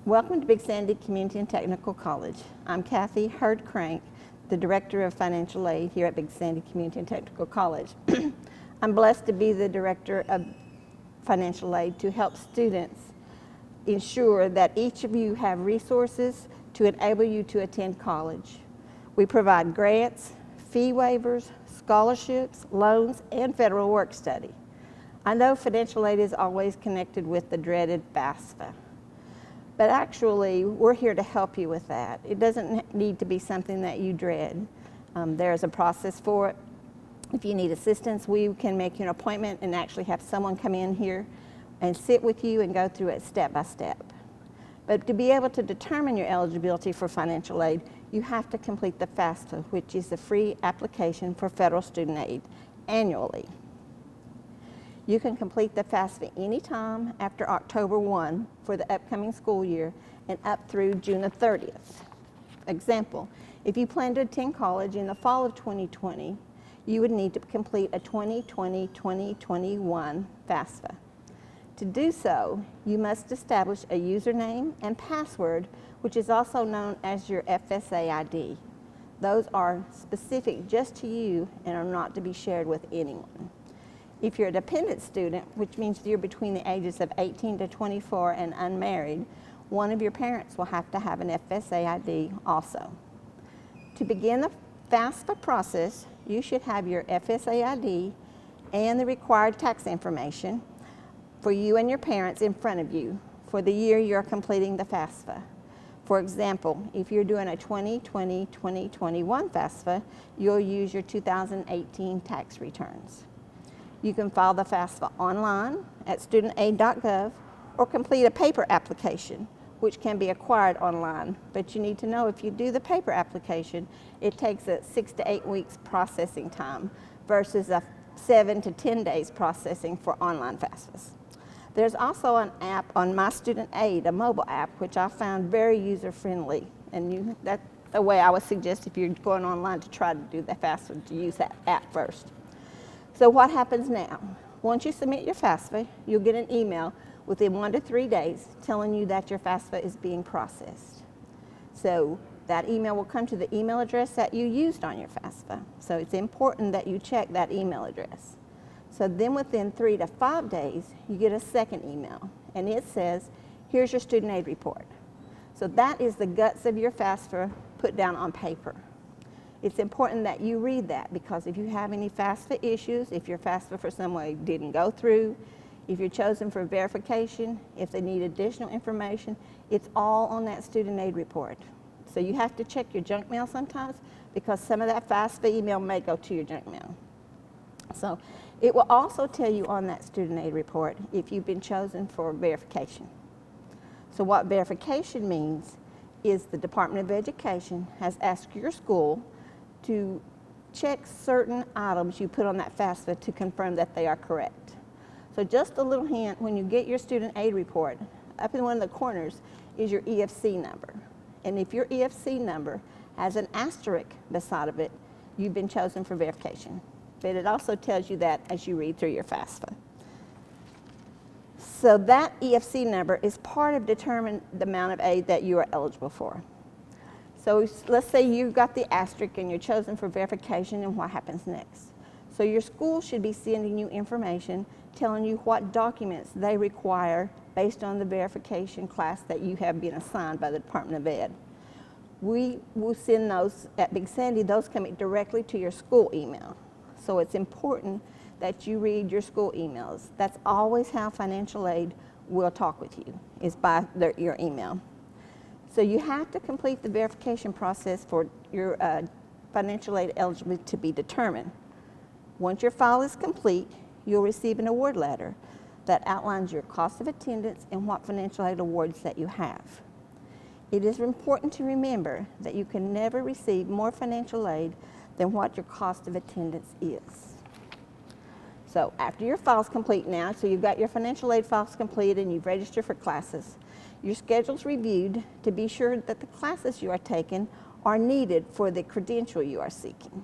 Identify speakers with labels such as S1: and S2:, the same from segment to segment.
S1: Welcome to Big Sandy Community and Technical College. I'm Kathy Hurd-Crank, the Director of Financial Aid here at Big Sandy Community and Technical College. I'm blessed to be the Director of Financial Aid to help students ensure that each of you have resources to enable you to attend college. We provide grants, fee waivers, scholarships, loans, and federal work study. I know financial aid is always connected with the dreaded FAFSA. But actually, we're here to help you with that. It doesn't need to be something that you dread. There's a process for it. If you need assistance, we can make you an appointment and actually have someone come in here and sit with you and go through it step by step. But to be able to determine your eligibility for financial aid, you have to complete the FAFSA, which is the free application for federal student aid, annually. You can complete the FAFSA anytime after October 1 for the upcoming school year and up through June the 30th. Example, if you plan to attend college in the fall of 2020, you would need to complete a 2020-2021 FAFSA. To do so, you must establish a username and password, which is also known as your FSA ID. Those are specific just to you and are not to be shared with anyone. If you're a dependent student, which means you're between the ages of 18 to 24 and unmarried, one of your parents will have to have an FSA ID also. To begin the FAFSA process, you should have your FSA ID and the required tax information for you and your parents in front of you for the year you're completing the FAFSA. For example, if you're doing a 2020-2021 FAFSA, you'll use your 2018 tax returns. You can file the FAFSA online at studentaid.gov or complete a paper application, which can be acquired online. But you need to know if you do the paper application, it takes 6 to 8 weeks processing time versus a 7 to 10 days processing for online FAFSAs. There's also an app on My Student Aid, a mobile app, which I found very user-friendly. And that's the way I would suggest if you're going online to try to do the FAFSA, to use that app first. So what happens now? Once you submit your FAFSA, you'll get an email within 1 to 3 days telling you that your FAFSA is being processed. So that email will come to the email address that you used on your FAFSA. So it's important that you check that email address. So then within 3 to 5 days, you get a second email, and it says, here's your student aid report. So that is the guts of your FAFSA put down on paper. It's important that you read that, because if you have any FAFSA issues, if your FAFSA for some way didn't go through, if you're chosen for verification, if they need additional information, it's all on that student aid report. So you have to check your junk mail sometimes, because some of that FAFSA email may go to your junk mail. So it will also tell you on that student aid report if you've been chosen for verification. So what verification means is the Department of Education has asked your school to check certain items you put on that FAFSA to confirm that they are correct. So just a little hint, when you get your student aid report, up in one of the corners is your EFC number. And if your EFC number has an asterisk beside of it, you've been chosen for verification. But it also tells you that as you read through your FAFSA. So that EFC number is part of determining the amount of aid that you are eligible for. So let's say you've got the asterisk and you're chosen for verification, and what happens next? So your school should be sending you information telling you what documents they require based on the verification class that you have been assigned by the Department of Ed. We will send those at Big Sandy, those come directly to your school email. So it's important that you read your school emails. That's always how financial aid will talk with you, is by your email. So you have to complete the verification process for your financial aid eligibility to be determined. Once your file is complete, you'll receive an award letter that outlines your cost of attendance and what financial aid awards that you have. It is important to remember that you can never receive more financial aid than what your cost of attendance is. So after your file's complete now, so you've got your financial aid files complete and you've registered for classes, your schedule's reviewed to be sure that the classes you are taking are needed for the credential you are seeking.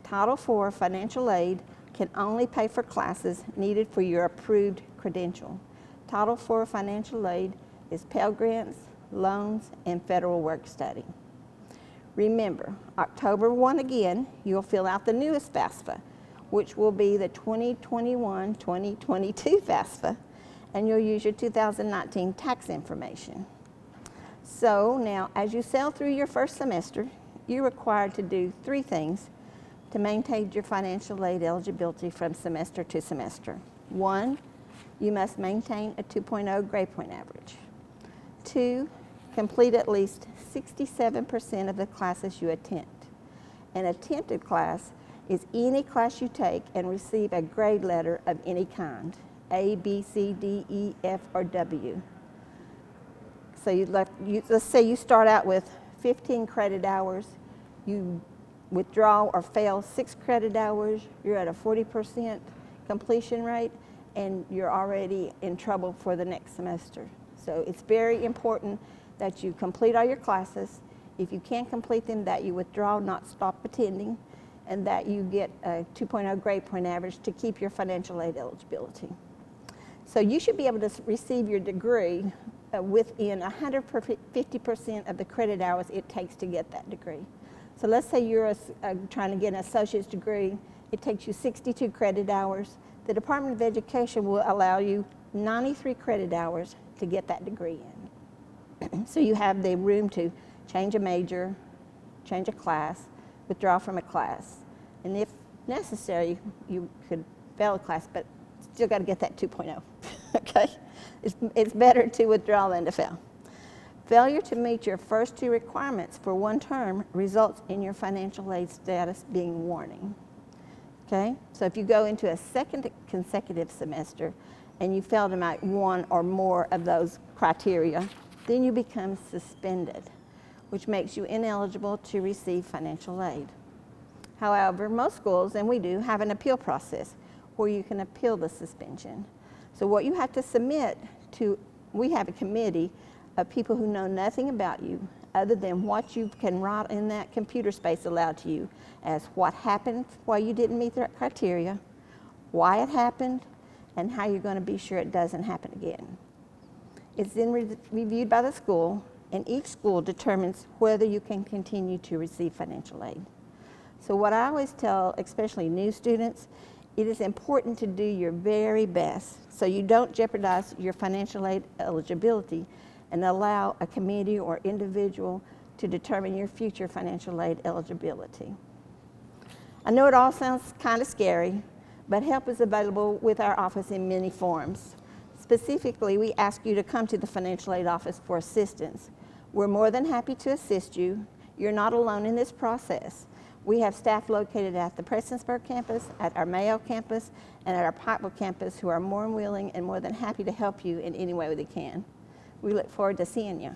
S1: Title IV financial aid can only pay for classes needed for your approved credential. Title IV financial aid is Pell Grants, loans, and federal work study. Remember, October 1 again, you'll fill out the newest FAFSA, which will be the 2021-2022 FAFSA, and you'll use your 2019 tax information. So now, as you sail through your first semester, you're required to do 3 things to maintain your financial aid eligibility from semester to semester. 1, you must maintain a 2.0 grade point average. 2, complete at least 67% of the classes you attend. An attempted class is any class you take and receive a grade letter of any kind, A, B, C, D, E, F, or W. So let's say you start out with 15 credit hours, you withdraw or fail 6 credit hours, you're at a 40% completion rate, and you're already in trouble for the next semester. So it's very important that you complete all your classes. If you can't complete them, that you withdraw, not stop attending, and that you get a 2.0 grade point average to keep your financial aid eligibility. So you should be able to receive your degree within 150% of the credit hours it takes to get that degree. So let's say you're trying to get an associate's degree, it takes you 62 credit hours. The Department of Education will allow you 93 credit hours to get that degree in. So you have the room to change a major, change a class, withdraw from a class. And if necessary, you could fail a class, but still got to get that 2.0, okay? It's better to withdraw than to fail. Failure to meet your first 2 requirements for one term results in your financial aid status being warning, okay? So if you go into a second consecutive semester and you fail to meet 1 or more of those criteria, then you become suspended, which makes you ineligible to receive financial aid. However, most schools, and we do, have an appeal process where you can appeal the suspension. So what you have to submit to, we have a committee of people who know nothing about you other than what you can write in that computer space allowed to you as what happened, why you didn't meet that criteria, why it happened, and how you're going to be sure it doesn't happen again. It's then reviewed by the school, and each school determines whether you can continue to receive financial aid. So what I always tell, especially new students, it is important to do your very best so you don't jeopardize your financial aid eligibility and allow a committee or individual to determine your future financial aid eligibility. I know it all sounds kind of scary, but help is available with our office in many forms. Specifically, we ask you to come to the financial aid office for assistance. We're more than happy to assist you. You're not alone in this process. We have staff located at the Prestonsburg campus, at our Mayo campus, and at our Pikeville campus who are more than willing and more than happy to help you in any way they can. We look forward to seeing you.